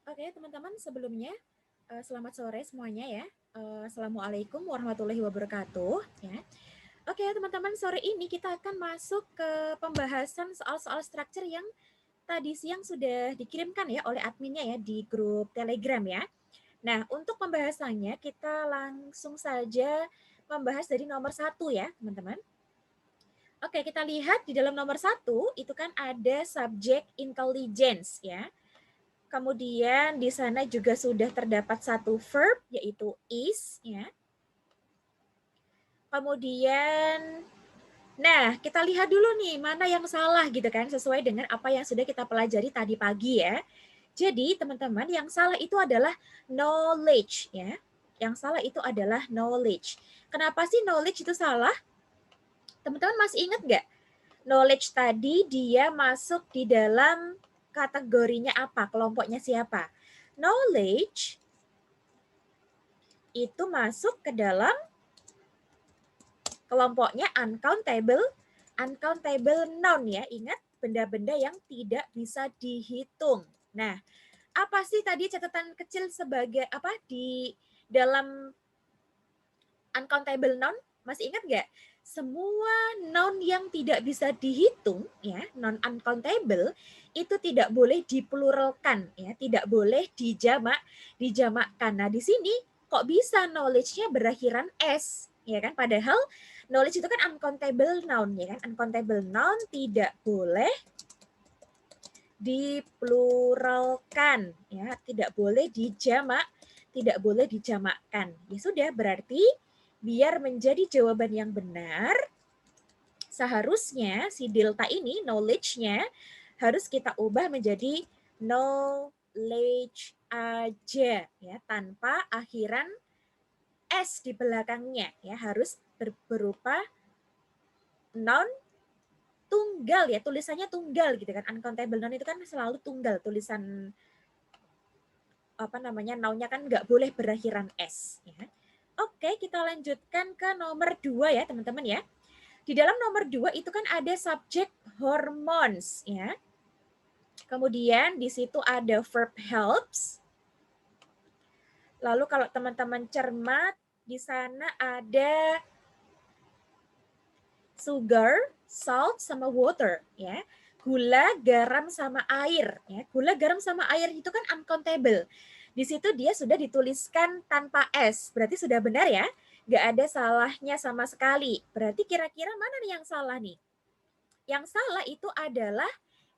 Oke, teman-teman, sebelumnya selamat sore semuanya ya. Assalamualaikum warahmatullahi wabarakatuh ya. Oke, teman-teman, sore ini kita akan masuk ke pembahasan soal-soal structure yang tadi siang sudah dikirimkan ya oleh adminnya ya di grup Telegram ya. Nah, untuk pembahasannya kita langsung saja membahas dari nomor 1 ya, teman-teman. Oke, kita lihat di dalam nomor 1 itu kan ada subject intelligence ya. Kemudian di sana juga sudah terdapat satu verb yaitu is ya. Kemudian nah, kita lihat dulu nih mana yang salah gitu kan sesuai dengan apa yang sudah kita pelajari tadi pagi ya. Jadi, teman-teman, yang salah itu adalah knowledge ya. Yang salah itu adalah knowledge. Kenapa sih knowledge itu salah? Teman-teman masih ingat nggak? Knowledge tadi dia masuk di dalam kategorinya apa? Kelompoknya siapa? Knowledge itu masuk ke dalam kelompoknya uncountable noun ya. Ingat, benda-benda yang tidak bisa dihitung. Nah, apa sih tadi catatan kecil sebagai apa di dalam uncountable noun? Masih ingat nggak? Semua noun yang tidak bisa dihitung ya, non uncountable itu tidak boleh dipluralkan ya, tidak boleh dijamakkan. Nah, di sini kok bisa knowledge-nya berakhiran s ya kan? Padahal knowledge itu kan uncountable noun ya kan? Uncountable noun tidak boleh dipluralkan ya, tidak boleh dijamakkan. Ya sudah, berarti biar menjadi jawaban yang benar, seharusnya si delta ini, knowledge-nya, harus kita ubah menjadi knowledge aja, ya, tanpa akhiran S di belakangnya. Ya, harus berupa noun tunggal ya, tulisannya tunggal gitu kan. Uncountable noun itu kan selalu tunggal, tulisan apa namanya nounnya kan nggak boleh berakhiran S ya. Oke, kita lanjutkan ke nomor 2 ya teman-teman ya. Di dalam nomor 2 itu kan ada subjek hormones ya. Kemudian di situ ada verb helps. Lalu kalau teman-teman cermat di sana ada sugar, salt sama water ya. Gula, garam sama air ya. Gula, garam sama air itu kan uncountable. Di situ dia sudah dituliskan tanpa S. Berarti sudah benar ya. Nggak ada salahnya sama sekali. Berarti kira-kira mana nih yang salah nih? Yang salah itu adalah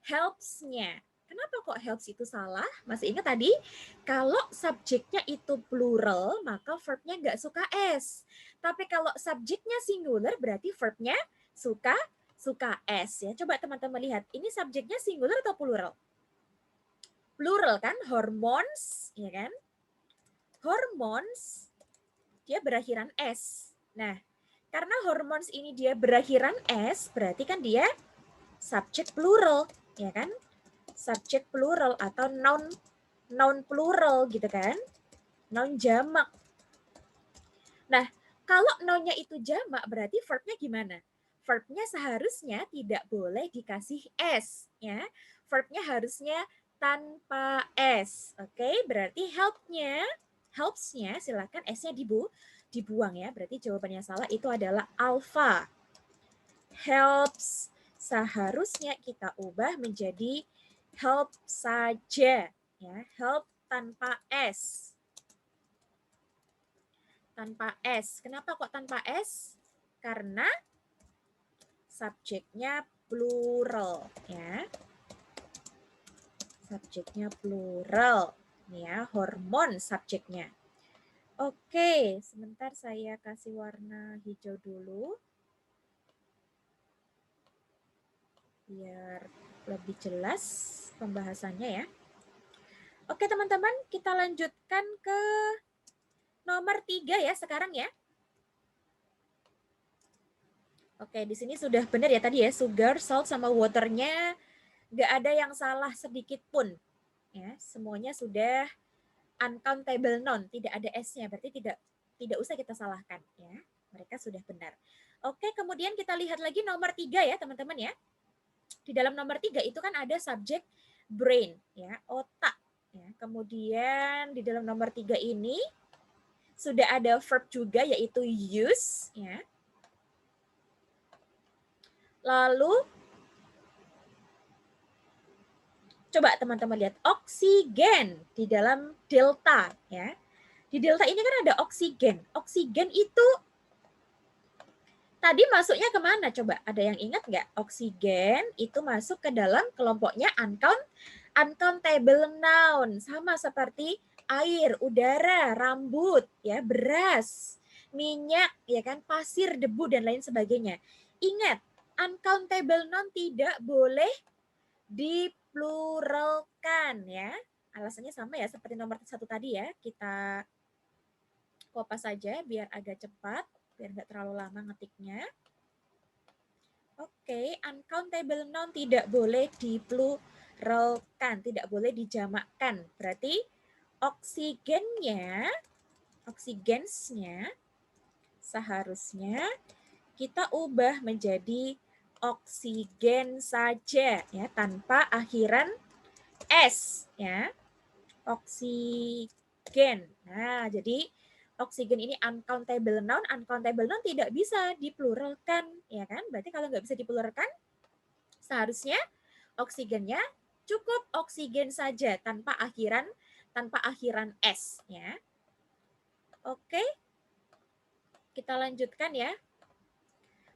helps-nya. Kenapa kok helps itu salah? Masih ingat tadi? Kalau subjeknya itu plural, maka verbnya nggak suka S. Tapi kalau subjeknya singular, berarti verbnya suka S ya. Coba teman-teman lihat, ini subjeknya singular atau plural? Plural kan, hormones, ya kan? Hormones, dia berakhiran S. Nah, karena hormones ini dia berakhiran S, berarti kan dia subjek plural, ya kan? Subjek plural atau noun plural gitu kan? Noun jamak. Nah, kalau nounnya itu jamak berarti verbnya gimana? Verbnya seharusnya tidak boleh dikasih S ya. Verbnya harusnya tanpa S. Oke, berarti helpsnya silakan S-nya dibuang ya. Berarti jawabannya salah itu adalah alpha. Helps seharusnya kita ubah menjadi help saja ya, help tanpa S. Tanpa S. Kenapa kok tanpa S? Karena subjeknya plural ya. Subjeknya plural. Ya, hormon subjeknya. Oke, sebentar saya kasih warna hijau dulu. Biar lebih jelas pembahasannya ya. Oke teman-teman, kita lanjutkan ke nomor 3 ya sekarang ya. Oke, di sini sudah benar ya tadi ya, sugar, salt, sama waternya nggak ada yang salah sedikit pun. Ya, semuanya sudah uncountable noun, tidak ada S-nya, berarti tidak usah kita salahkan ya. Mereka sudah benar. Oke, kemudian kita lihat lagi nomor 3 ya teman-teman ya. Di dalam nomor 3 itu kan ada subjek brain ya, otak. Ya, kemudian di dalam nomor 3 ini sudah ada verb juga yaitu use. Ya. Lalu coba teman-teman lihat oksigen di dalam delta. Ya. Di delta ini kan ada oksigen. Oksigen itu tadi masuknya kemana coba? Ada yang ingat nggak? Oksigen itu masuk ke dalam kelompoknya uncountable noun. Sama seperti air, udara, rambut, ya, beras, minyak, ya kan, pasir, debu, dan lain sebagainya. Ingat, uncountable noun tidak boleh dipluralkan, ya. Alasannya sama ya seperti nomor 1 tadi ya. Kita kopas saja biar agak cepat, biar nggak terlalu lama ngetiknya. Oke, uncountable noun tidak boleh dipluralkan, tidak boleh dijamakkan. Berarti oxigensnya seharusnya kita ubah menjadi oksigen saja ya, tanpa akhiran s ya. Oksigen. Nah, jadi oksigen ini uncountable noun tidak bisa dipluralkan, ya kan? Berarti kalau nggak bisa dipluralkan, seharusnya oksigennya cukup oksigen saja tanpa akhiran s, ya. Oke, kita lanjutkan ya.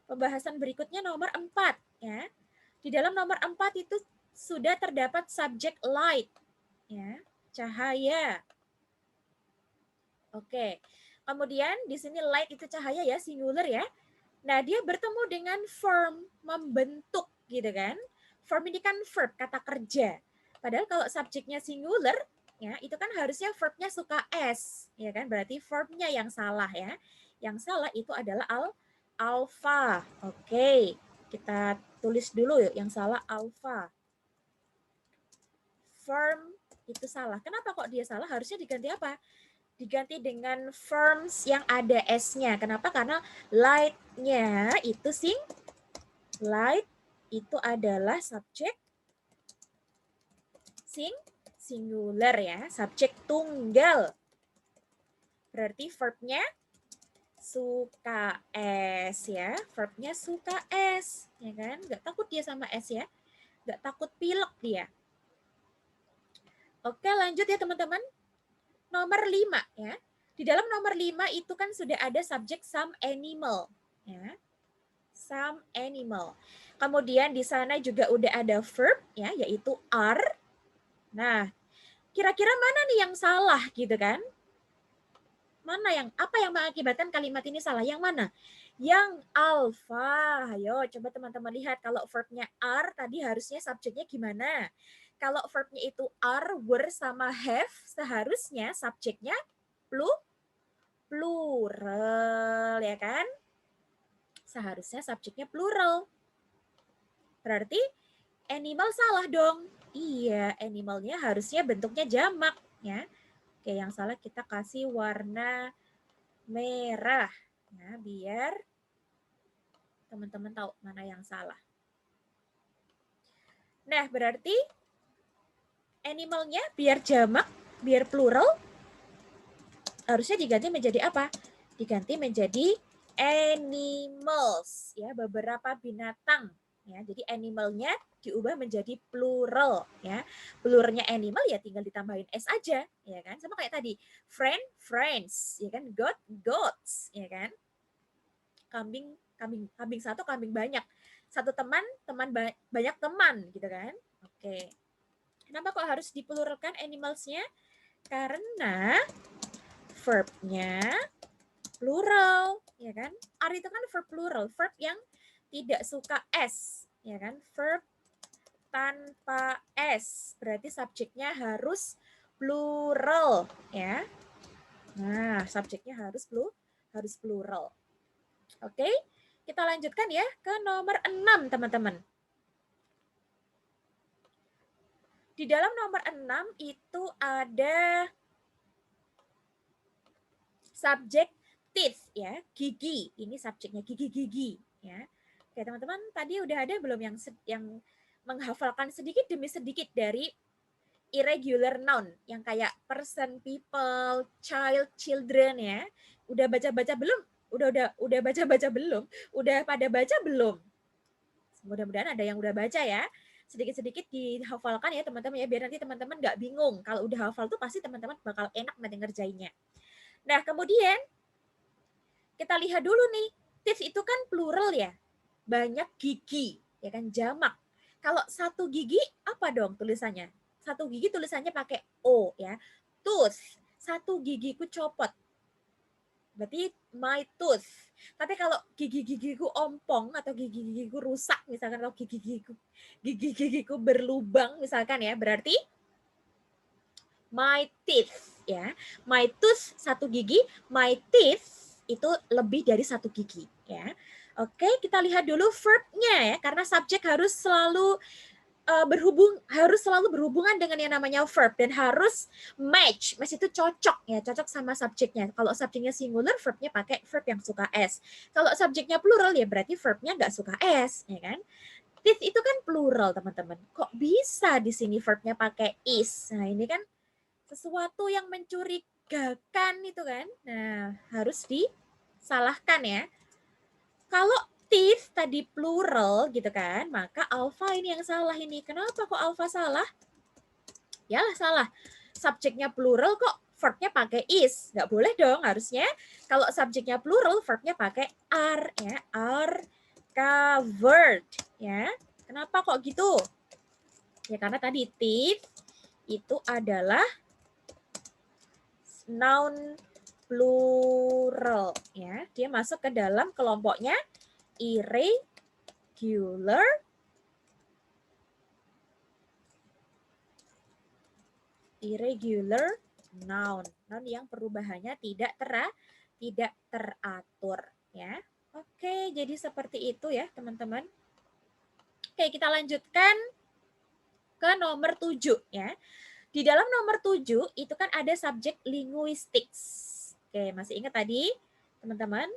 Pembahasan berikutnya nomor 4 ya. Di dalam nomor 4 itu sudah terdapat subjek light, ya, cahaya. Oke. Kemudian di sini light itu cahaya ya, singular ya. Nah, dia bertemu dengan form, membentuk gitu kan. Form ini kan verb, kata kerja. Padahal kalau subjeknya singular, ya, itu kan harusnya verbnya suka s, ya kan? Berarti verbnya yang salah ya. Yang salah itu adalah alpha. Oke, kita tulis dulu yuk yang salah alpha. Verb itu salah. Kenapa kok dia salah? Harusnya diganti apa? Diganti dengan verbs yang ada s-nya. Kenapa? Karena light-nya itu light itu adalah subjek singular ya, subjek tunggal. Berarti verbnya suka s ya, verbnya suka s, ya kan? Nggak takut dia sama s ya, nggak takut pilek dia. Oke, lanjut ya teman-teman. Nomor 5 ya. Di dalam nomor 5 itu kan sudah ada subjek some animal ya. Some animal. Kemudian di sana juga udah ada verb ya, yaitu are. Nah, kira-kira mana nih yang salah gitu kan? Apa yang mengakibatkan kalimat ini salah? Yang mana? Yang alpha. Ayo coba teman-teman lihat, kalau verbnya are tadi harusnya subjeknya gimana? Kalau verbnya itu are, were, sama have, seharusnya subjeknya plural, ya kan? Seharusnya subjeknya plural. Berarti animal salah dong. Iya, animalnya harusnya bentuknya jamak, ya. Oke, yang salah kita kasih warna merah, ya, biar teman-teman tahu mana yang salah. Nah, berarti animalnya biar jamak, biar plural, harusnya diganti menjadi apa? Diganti menjadi animals, ya, beberapa binatang. Ya, jadi animalnya diubah menjadi plural, ya. Pluralnya animal ya tinggal ditambahin s aja, ya kan? Sama kayak tadi, friends, ya kan? Goats, ya kan? Kambing satu, kambing banyak. Satu teman banyak teman, gitu kan? Oke. Kenapa kok harus dipluralkan animalsnya? Karena verbnya plural, ya kan? Are itu kan verb plural, verb yang tidak suka s, ya kan? Verb tanpa s, berarti subjeknya harus plural, ya. Nah, subjeknya harus plural. Oke, kita lanjutkan ya ke nomor 6, teman-teman. Di dalam nomor 6 itu ada subjek teeth ya, gigi. Ini subjeknya gigi-gigi ya. Oke, teman-teman, tadi udah ada belum yang menghafalkan sedikit demi sedikit dari irregular noun yang kayak person, people, child, children ya. Udah baca-baca belum? Udah baca-baca belum? Udah pada baca belum? Mudah-mudahan ada yang udah baca ya. Sedikit-sedikit dihafalkan ya teman-teman ya, biar nanti teman-teman nggak bingung. Kalau udah hafal tuh pasti teman-teman bakal enak nanti ngerjainnya. Nah, kemudian kita lihat dulu nih, teeth itu kan plural ya, banyak gigi, ya kan, jamak. Kalau satu gigi apa dong tulisannya? Satu gigi tulisannya pakai O ya, tooth. Satu gigiku copot, berarti my tooth. Tapi kalau gigi-gigiku ompong atau gigi-gigiku rusak misalkan, atau gigi-gigiku berlubang misalkan ya, berarti my teeth ya. My tooth satu gigi, my teeth itu lebih dari satu gigi ya. Oke, kita lihat dulu verb-nya ya, karena subjek harus selalu berhubungan dengan yang namanya verb dan harus match. Match itu cocok ya, cocok sama subjeknya. Kalau subjeknya singular, verbnya pakai verb yang suka s. Kalau subjeknya plural ya berarti verbnya nggak suka s, ya kan? Teeth itu kan plural teman-teman. Kok bisa di sini verbnya pakai is? Nah ini kan sesuatu yang mencurigakan itu kan. Nah harus disalahkan ya. Kalau teeth tadi plural gitu kan, maka alpha ini yang salah ini. Kenapa kok alpha salah? Yalah salah. Subjeknya plural kok verbnya pakai is? Nggak boleh dong harusnya. Kalau subjeknya plural verbnya pakai are ya, are covered ya. Kenapa kok gitu? Ya karena tadi teeth itu adalah noun plural ya. Dia masuk ke dalam kelompoknya irregular noun. Noun yang perubahannya tidak teratur ya. Oke, jadi seperti itu ya, teman-teman. Oke, kita lanjutkan ke nomor 7 ya. Di dalam nomor 7 itu kan ada subjek linguistics. Oke, masih ingat tadi, teman-teman?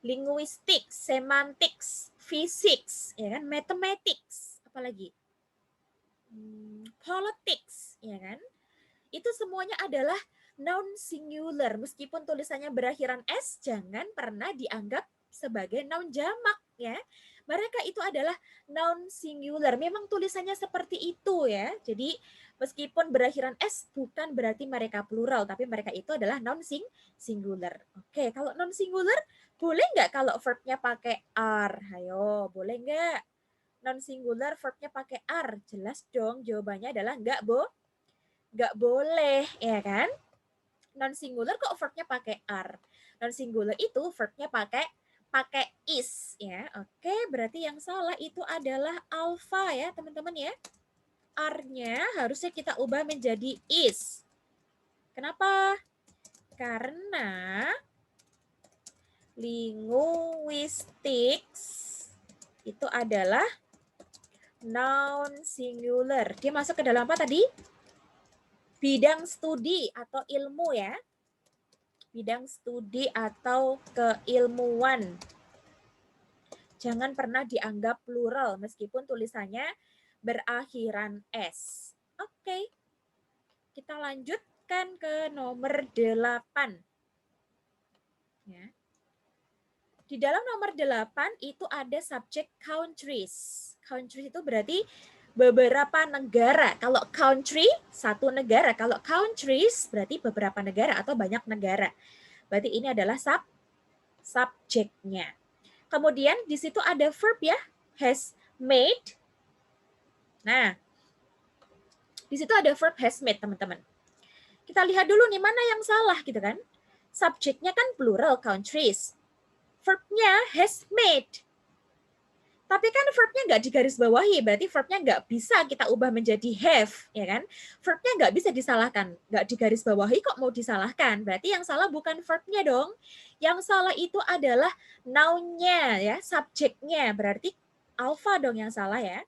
Linguistics, semantics, physics, ya kan? Mathematics, apalagi? Politics, ya kan? Itu semuanya adalah noun singular. Meskipun tulisannya berakhiran s, jangan pernah dianggap sebagai noun jamak ya. Mereka itu adalah noun singular. Memang tulisannya seperti itu ya. Jadi meskipun berakhiran s bukan berarti mereka plural, tapi mereka itu adalah noun singular. Oke, kalau noun singular boleh nggak kalau verbnya pakai are? Ayo, boleh nggak? Non singular verbnya pakai are? Jelas dong, jawabannya adalah nggak boleh, ya kan? Non singular kok verbnya pakai are. Non singular itu verbnya pakai is ya. Oke, berarti yang salah itu adalah alpha ya, teman-teman ya. Are-nya harusnya kita ubah menjadi is. Kenapa? Karena linguistics itu adalah noun singular. Dia masuk ke dalam apa tadi? Bidang studi atau ilmu ya. Bidang studi atau keilmuan. Jangan pernah dianggap plural meskipun tulisannya berakhiran s. Oke. Kita lanjutkan ke nomor 8. Ya. Di dalam nomor 8 itu ada subjek countries. Countries itu berarti beberapa negara. Kalau country, satu negara. Kalau countries, berarti beberapa negara atau banyak negara. Berarti ini adalah subjeknya. Kemudian di situ ada verb ya, has made. Nah, di situ ada verb has made, teman-teman. Kita lihat dulu nih, mana yang salah gitu kan. Subjeknya kan plural, countries. Verbnya has made. Tapi kan verbnya nggak digarisbawahi, berarti verbnya nggak bisa kita ubah menjadi have, ya kan? Verbnya nggak bisa disalahkan, nggak digarisbawahi kok mau disalahkan. Berarti yang salah bukan verbnya dong. Yang salah itu adalah noun-nya, ya, subjeknya. Berarti alpha dong yang salah ya.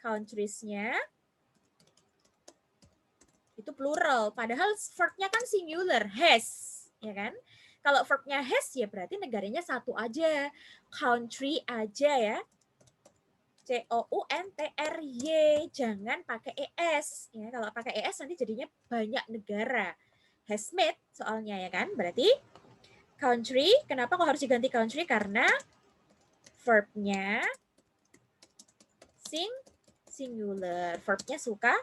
Countries-nya itu plural, padahal verbnya kan singular, has, ya kan? Kalau verbnya has ya berarti negaranya satu aja, country aja ya. COUNTRY, jangan pakai ES. Ya, kalau pakai ES nanti jadinya banyak negara. Has made soalnya ya kan, berarti country, kenapa kok harus diganti country? Karena verbnya singular, verbnya suka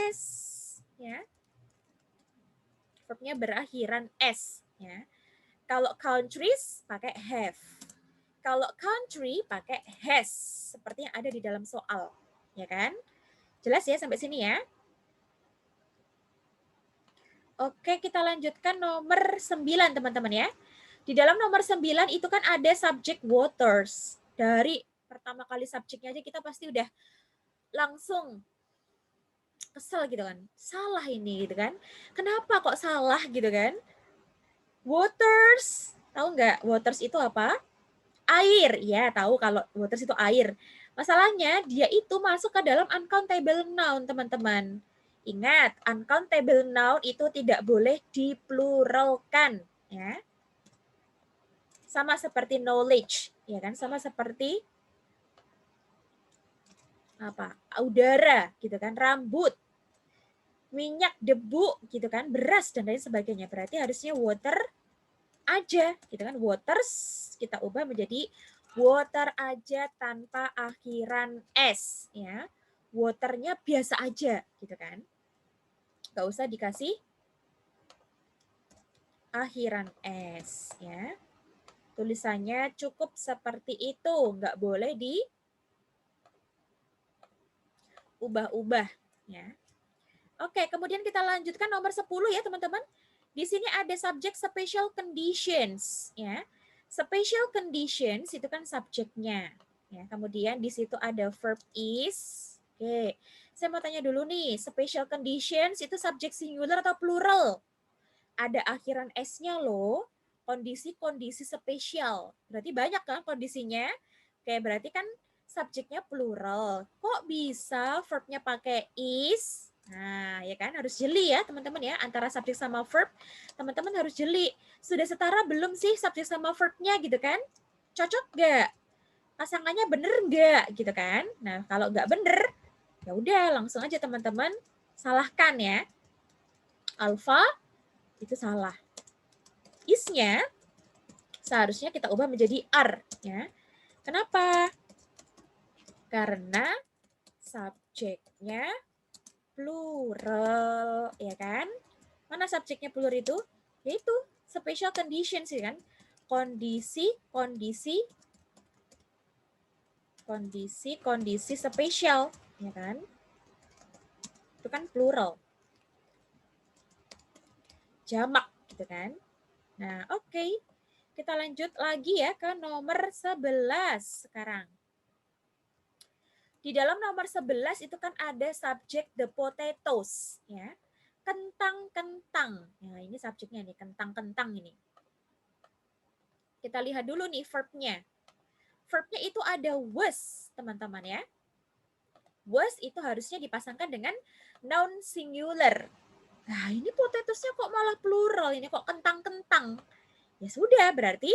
S, ya. Verbnya berakhiran S, ya. Kalau countries pakai have. Kalau country pakai has, seperti yang ada di dalam soal, ya kan? Jelas ya sampai sini ya? Oke, kita lanjutkan nomor 9, teman-teman ya. Di dalam nomor 9 itu kan ada subject waters. Dari pertama kali subjeknya aja kita pasti udah langsung kesel gitu kan. Salah ini gitu kan. Kenapa kok salah gitu kan? Waters. Tahu nggak waters itu apa? Air. Ya, tahu kalau waters itu air. Masalahnya dia itu masuk ke dalam uncountable noun, teman-teman. Ingat, uncountable noun itu tidak boleh dipluralkan, ya. Sama seperti knowledge, ya kan? Sama seperti apa? Udara, gitu kan? Rambut, minyak, debu, gitu kan? Beras dan lain sebagainya. Berarti harusnya water aja, gitu kan? Waters kita ubah menjadi water aja tanpa akhiran s, ya. Waternya biasa aja, gitu kan? Gak usah dikasih akhiran s, ya. Tulisannya cukup seperti itu, nggak boleh diubah-ubah, ya. Oke, kemudian kita lanjutkan nomor 10 ya, teman-teman. Di sini ada subjek special conditions, ya. Special conditions itu kan subjeknya, ya. Kemudian di situ ada verb is. Oke, saya mau tanya dulu nih, special conditions itu subjek singular atau plural? Ada akhiran s-nya loh. Kondisi-kondisi spesial. Berarti banyak kan kondisinya? Oke, berarti kan subjeknya plural. Kok bisa verbnya pakai is? Nah, ya kan harus jeli ya teman-teman ya. Antara subjek sama verb, teman-teman harus jeli. Sudah setara belum sih subjek sama verbnya gitu kan? Cocok nggak? Pasangannya bener nggak gitu kan? Nah, kalau nggak bener, ya udah langsung aja teman-teman salahkan ya. Alfa itu salah. Is-nya seharusnya kita ubah menjadi are, ya. Kenapa? Karena subjeknya plural, ya kan? Mana subjeknya plural itu? Yaitu special conditions, ya kan? Kondisi spesial, ya kan? Itu kan plural. Jamak, gitu kan? Nah, oke. Kita lanjut lagi ya ke nomor 11 sekarang. Di dalam nomor 11 itu kan ada subjek the potatoes, ya. Kentang-kentang. Nah, ini subjeknya nih, kentang-kentang ini. Kita lihat dulu nih verbnya. Verbnya itu ada was, teman-teman ya. Was itu harusnya dipasangkan dengan noun singular. Nah, ini potatoesnya kok malah plural, ini kok kentang-kentang. Ya sudah, berarti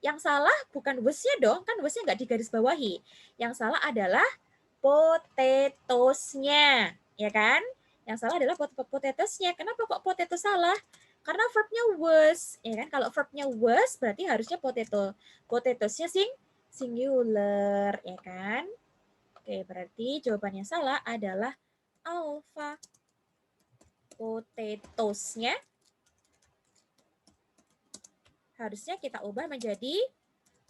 yang salah bukan was-nya dong, kan was-nya nggak digarisbawahi. Yang salah adalah potatoes-nya, ya kan? Yang salah adalah potatoes-nya. Kenapa kok potato salah? Karena verbnya was, ya kan? Kalau verbnya was berarti harusnya potato. Potatoes-nya singular, ya kan? Oke, berarti jawabannya salah adalah alpha. Potatoes-nya harusnya kita ubah menjadi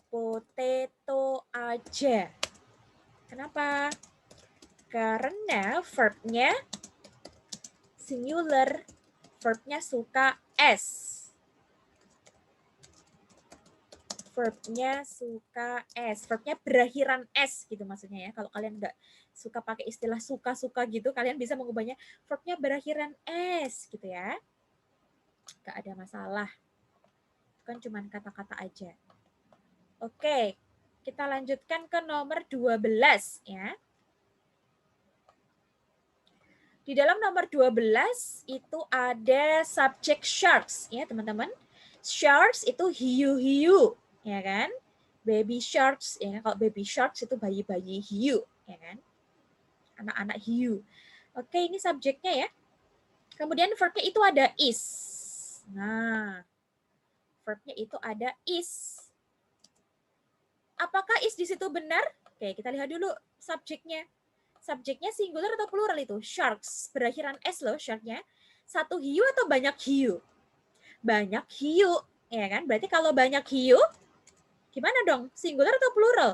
potato aja. Kenapa? Karena verbnya singular, verbnya suka S. Verbnya suka S, verbnya berakhiran S gitu maksudnya ya. Kalau kalian nggak suka pakai istilah suka-suka gitu, kalian bisa mengubahnya verbnya berakhiran S gitu ya. Nggak ada masalah. Itu kan cuma kata-kata aja. Oke, kita lanjutkan ke nomor 12 ya. Di dalam nomor 12 itu ada subjek sharks ya teman-teman. Sharks itu hiu-hiu, ya kan? Baby sharks, ya kan? Kalau baby sharks itu bayi-bayi hiu, ya kan? Anak-anak hiu. Oke, ini subjeknya ya. Kemudian verbnya itu ada is. Nah, verbnya itu ada is. Apakah is di situ benar? Oke, kita lihat dulu subjeknya. Subjeknya singular atau plural itu? Sharks, berakhiran s loh sharknya. Satu hiu atau banyak hiu? Banyak hiu, ya kan? Berarti kalau banyak hiu, gimana dong? Singular atau plural?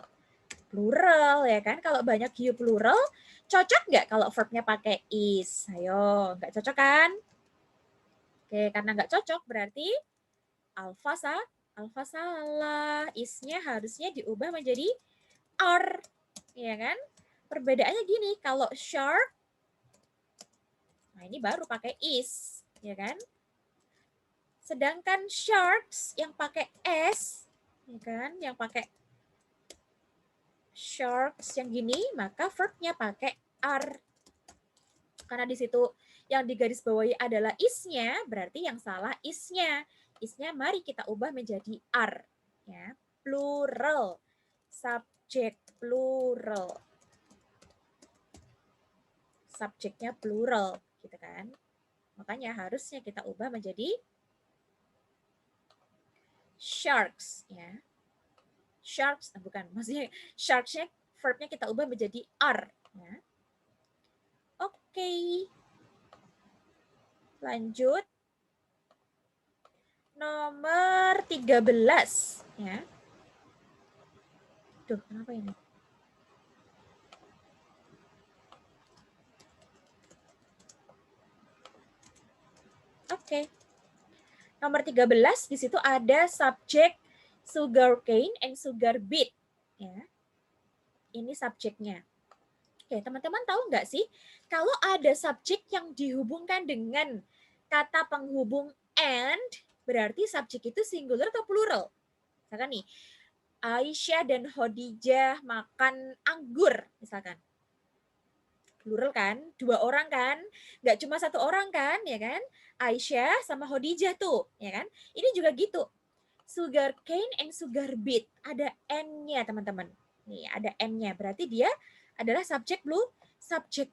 Plural, ya kan? Kalau banyak hiu plural, cocok nggak kalau verbnya pakai is? Ayo, nggak cocok kan? Oke, karena nggak cocok berarti alfa salah. Isnya harusnya diubah menjadi are, ya kan? Perbedaannya gini, kalau shark, nah ini baru pakai is, ya kan? Sedangkan sharks yang pakai s, ya kan? Yang pakai sharks yang gini, maka verbnya pakai are. Karena di situ yang digarisbawahi adalah isnya, berarti yang salah isnya. Isnya mari kita ubah menjadi are, ya. Plural, subjek plural. Subjeknya plural, gitu kan? Makanya harusnya kita ubah menjadi sharks, ya. Sharks, bukan, maksudnya sharksnya verbnya kita ubah menjadi are, ya. Oke. Lanjut. Nomor 13, ya. Duh, kenapa ini? Oke. Nomor 13 di situ ada subjek sugar cane and sugar beet, ya. Ini subjeknya. Oke, teman-teman tahu nggak sih kalau ada subjek yang dihubungkan dengan kata penghubung and, berarti subjek itu singular atau plural? Misalkan nih, Aisyah dan Khadijah makan anggur, misalkan. Plural kan? Dua orang kan? Nggak cuma satu orang kan? Ya kan? Aisyah sama Khadijah tuh, ya kan? Ini juga gitu. Sugar cane and sugar beet. Ada N-nya, teman-teman. Nih, ada N-nya. Berarti dia adalah subjek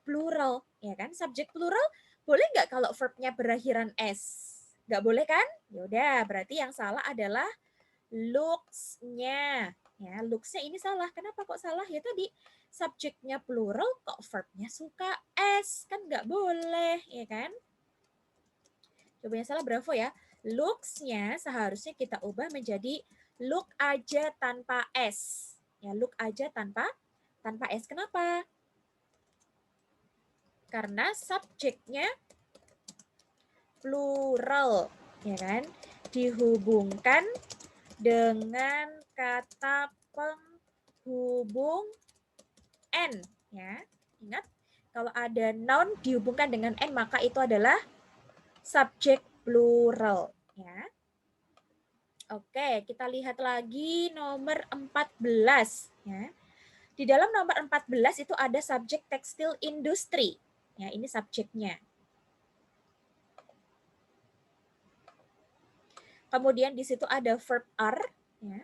plural, ya kan? Subjek plural boleh nggak kalau verbnya berakhiran s? Nggak boleh kan? Yaudah, berarti yang salah adalah looks-nya. Ya, looks-nya ini salah. Kenapa kok salah? Ya tadi subjeknya plural kok verbnya suka s. Kan nggak boleh, ya kan? Coba yang salah bravo ya. Looks-nya seharusnya kita ubah menjadi look aja tanpa s. Ya, look aja tanpa s. Kenapa? Karena subjeknya plural, ya kan? Dihubungkan dengan kata penghubung n, ya. Ingat, kalau ada noun dihubungkan dengan n maka itu adalah subjek plural, ya. Oke, kita lihat lagi nomor 14, ya. Di dalam nomor 14 itu ada subjek tekstil industri. Ya, ini subjeknya. Kemudian di situ ada verb are, ya.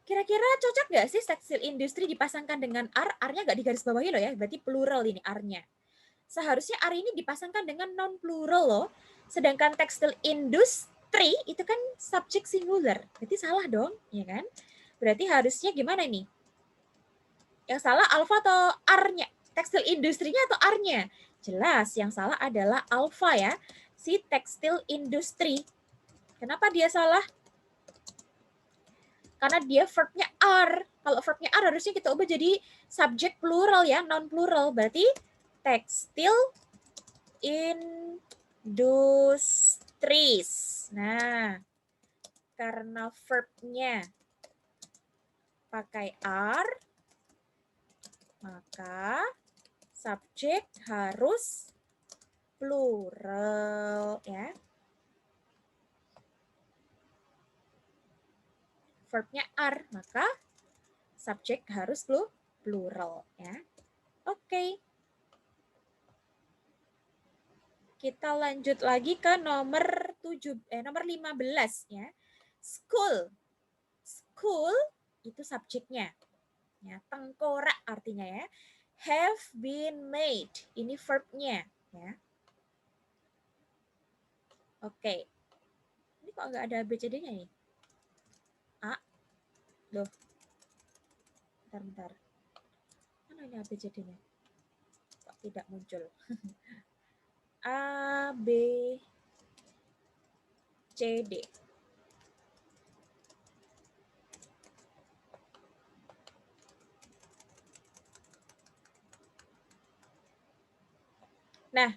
Kira-kira cocok nggak sih tekstil industri dipasangkan dengan are? Are-nya nggak digarisbawahi loh ya, berarti plural ini are-nya. Seharusnya are ini dipasangkan dengan non plural loh. Sedangkan tekstil industri itu kan subjek singular. Berarti salah dong, ya kan? Berarti harusnya gimana nih? Yang salah alfa atau are-nya? Tekstil industrinya atau are-nya? Jelas, yang salah adalah alfa ya. Si tekstil industri. Kenapa dia salah? Karena dia verbnya are. Kalau verbnya are harusnya kita ubah jadi subjek plural ya, non plural. Berarti tekstil industries. Nah, karena verbnya pakai are, maka subjek harus plural ya. Verbnya are, maka subjek harus plural ya. Oke. Kita lanjut lagi ke nomor nomor 15 ya. School. School itu subjeknya. Ya, tengkorak artinya ya. Have been made. Ini verbnya ya. Oke. Ini kok nggak ada ABCD-nya nih? A. Loh. Bentar. Mana ini ABCD-nya? Kok tidak muncul? A, B, C, D. Nah,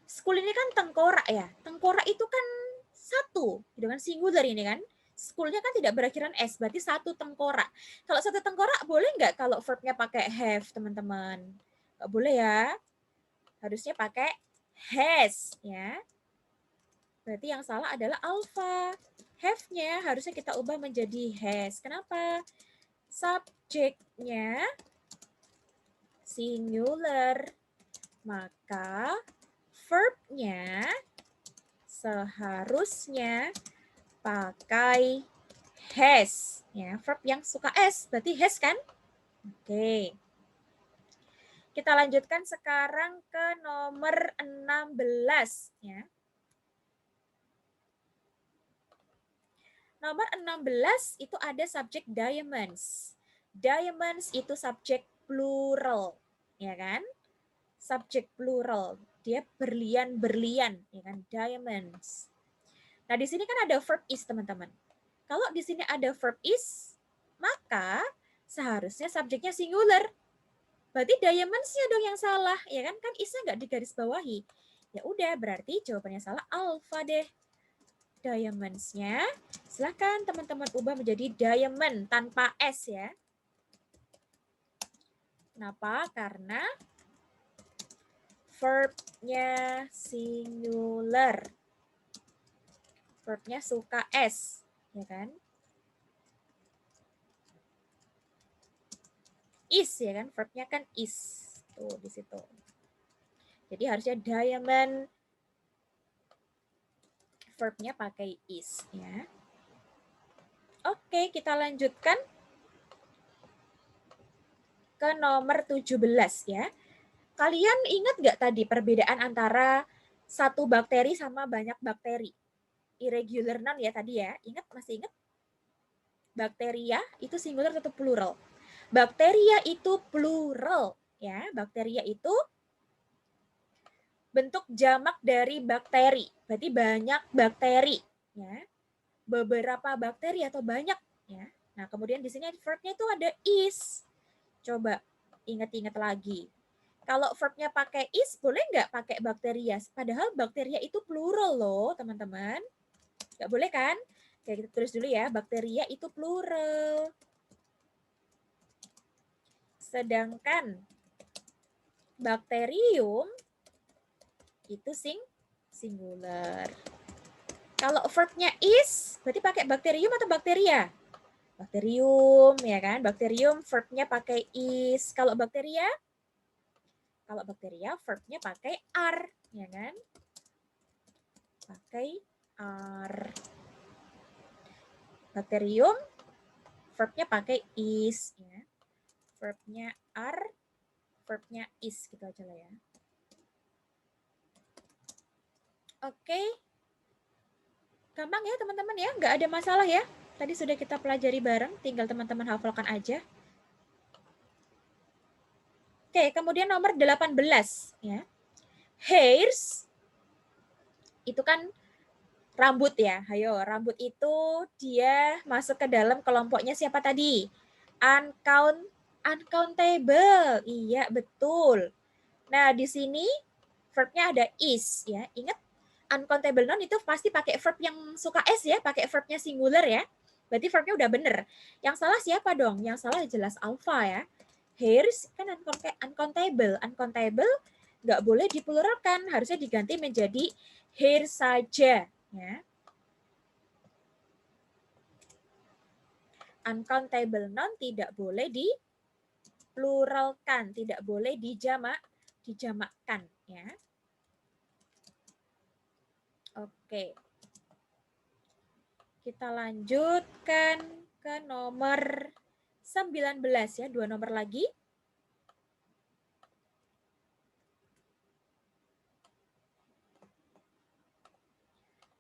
school ini kan tengkorak ya. Tengkorak itu kan satu, gitu kan, singular ini kan. Schoolnya kan tidak berakhiran S, berarti satu tengkorak. Kalau satu tengkorak boleh nggak kalau verbnya pakai have, teman-teman? Nggak boleh ya. Harusnya pakai has, ya. Berarti yang salah adalah alpha. Have-nya harusnya kita ubah menjadi has. Kenapa? Subjeknya singular. Maka verbnya seharusnya pakai has. Ya, verb yang suka S, berarti has kan? Oke. Kita lanjutkan sekarang ke nomor 16. Ya. Nomor 16 itu ada subjek diamonds. Diamonds itu subjek plural, ya kan? Subjek plural. Dia berlian-berlian, ya kan? Diamonds. Nah, di sini kan ada verb is, teman-teman. Kalau di sini ada verb is, maka seharusnya subjeknya singular. Berarti diamonds-nya dong yang salah, ya kan? Kan is-nya nggak digarisbawahi. Ya udah, berarti jawabannya salah alpha deh. Diamonds-nya, silahkan teman-teman ubah menjadi diamond tanpa S ya. Kenapa? Karena verb-nya singular. Verb-nya suka S, ya kan? Is ya kan, verb-nya kan is. Tuh di situ. Jadi harusnya diamond verb-nya pakai is ya. Oke, kita lanjutkan ke nomor 17 ya. Kalian ingat nggak tadi perbedaan antara satu bakteri sama banyak bakteri? Irregular noun ya tadi ya. Ingat, masih ingat? Bakteria itu singular atau plural? Bakteria itu plural ya. Bakteria itu bentuk jamak dari bakteri. Berarti banyak bakteri ya. Beberapa bakteri atau banyak ya. Nah, kemudian di sini verbnya itu ada is. Coba ingat-ingat lagi. Kalau verbnya pakai is, boleh nggak pakai bakteria? Padahal bakteria itu plural loh, teman-teman. Nggak boleh kan? Oke, kita tulis dulu ya. Bakteria itu plural. Sedangkan bakterium itu singular. Kalau verbnya is, berarti pakai bakterium atau bakteria? Bakterium, ya kan? Bakterium verbnya pakai is. Kalau bakteria? Kalau bakteria verbnya pakai are, ya kan? Pakai are. Bakterium verbnya pakai is, ya. Verbnya are, verbnya is, gitu aja lah ya. Oke. Gampang ya teman-teman ya, nggak ada masalah ya. Tadi sudah kita pelajari bareng, tinggal teman-teman hafalkan aja. Oke, kemudian nomor 18 ya. Hairs itu kan rambut ya. Ayo, rambut itu dia masuk ke dalam kelompoknya siapa tadi? Uncountable. Iya, betul. Nah, di sini verbnya ada is ya. Ingat, uncountable noun itu pasti pakai verb yang suka s ya, pakai verbnya singular ya. Berarti verbnya udah bener. Yang salah siapa dong? Yang salah jelas alpha ya. Hairs kan uncountable. Uncountable nggak boleh dipluralkan, harusnya diganti menjadi hair saja ya. Uncountable noun tidak boleh dipluralkan, tidak boleh dijamakkan ya. Oke. Kita lanjutkan ke nomor 19 ya, 2 nomor lagi.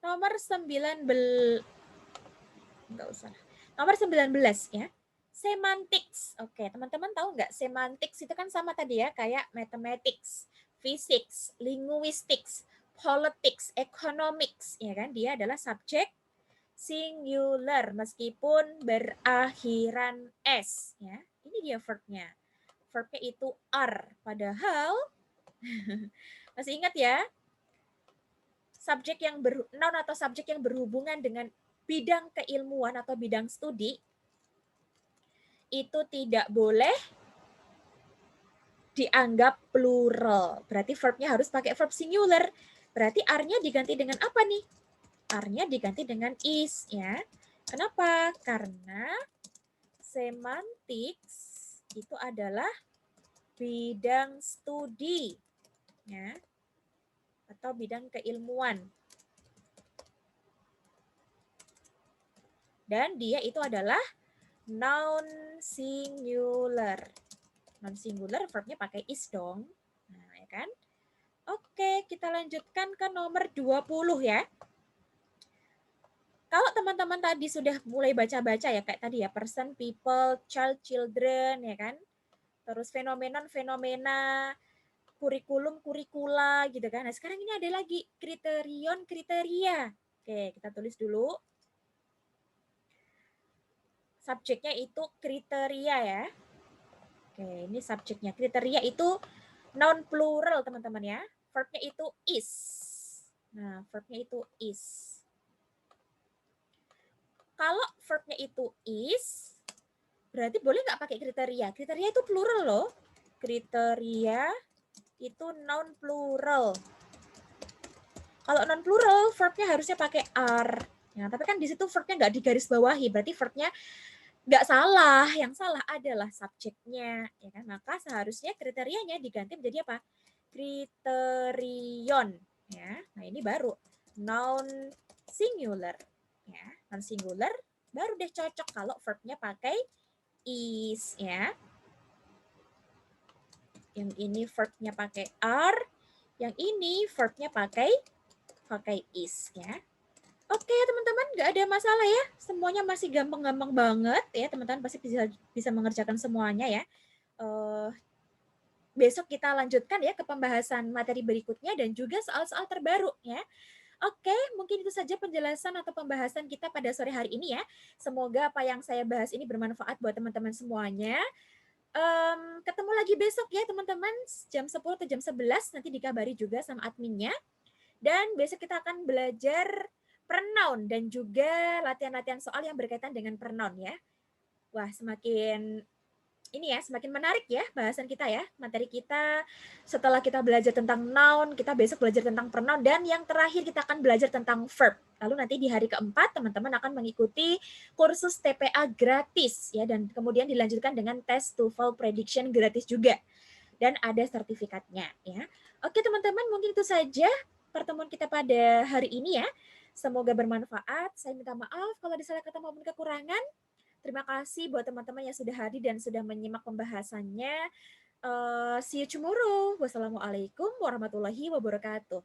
Nomor 19, enggak usah. Nomor 19 ya. Semantics. Oke, teman-teman tahu nggak semantics itu kan sama tadi ya, kayak mathematics, physics, linguistics, politics, economics, ya kan? Dia adalah subjek singular meskipun berakhiran s ya. Ini dia verbnya. Verbnya itu are. Padahal masih ingat ya, subjek yang noun atau subjek yang berhubungan dengan bidang keilmuan atau bidang studi itu tidak boleh dianggap plural. Berarti verbnya harus pakai verb singular. Berarti are-nya diganti dengan apa nih? Are-nya diganti dengan is ya. Kenapa? Karena semantics itu adalah bidang studi ya, atau bidang keilmuan. Dan dia itu adalah noun singular. Noun singular verbnya pakai is dong. Nah, ya kan? Oke, kita lanjutkan ke nomor 20 ya. Kalau teman-teman tadi sudah mulai baca-baca ya, kayak tadi ya, person, people, child, children, ya kan? Terus fenomenon, fenomena, kurikulum, kurikula, gitu kan. Nah, sekarang ini ada lagi kriterion, kriteria. Oke, kita tulis dulu. Subjeknya itu kriteria ya. Oke, ini subjeknya. Kriteria itu noun plural, teman-teman ya. Verbnya itu is. Nah, verbnya itu is. Kalau verbnya itu is, berarti boleh nggak pakai kriteria? Kriteria itu plural loh. Kriteria itu noun plural. Kalau non plural, verbnya harusnya pakai are. Ya, tapi kan di situ verbnya nggak digaris bawahi, berarti verbnya nggak salah. Yang salah adalah subjeknya, ya kan? Maka seharusnya kriterianya diganti menjadi apa? Kriterion. Ya, nah ini baru noun singular. Ya, noun singular baru deh cocok kalau verbnya pakai is ya. Yang ini verbnya pakai are, yang ini verbnya pakai is ya. Oke teman-teman, nggak ada masalah ya. Semuanya masih gampang-gampang banget ya. Teman-teman pasti bisa mengerjakan semuanya ya. Besok kita lanjutkan ya ke pembahasan materi berikutnya dan juga soal-soal terbaru ya. Oke, mungkin itu saja penjelasan atau pembahasan kita pada sore hari ini ya. Semoga apa yang saya bahas ini bermanfaat buat teman-teman semuanya. Ketemu lagi besok ya teman-teman, jam 10 atau jam 11, nanti dikabari juga sama adminnya. Dan besok kita akan belajar pronoun dan juga latihan-latihan soal yang berkaitan dengan pronoun ya. Wah, semakin menarik ya bahasan kita ya. Materi kita setelah kita belajar tentang noun, kita besok belajar tentang pronoun, dan yang terakhir kita akan belajar tentang verb. Lalu nanti di hari keempat teman-teman akan mengikuti kursus TPA gratis ya, dan kemudian dilanjutkan dengan tes TOEFL prediction gratis juga. Dan ada sertifikatnya ya. Oke teman-teman, mungkin itu saja pertemuan kita pada hari ini ya. Semoga bermanfaat. Saya minta maaf kalau ada salah kata maupun kekurangan. Terima kasih buat teman-teman yang sudah hadir dan sudah menyimak pembahasannya. See you tomorrow. Wassalamualaikum warahmatullahi wabarakatuh.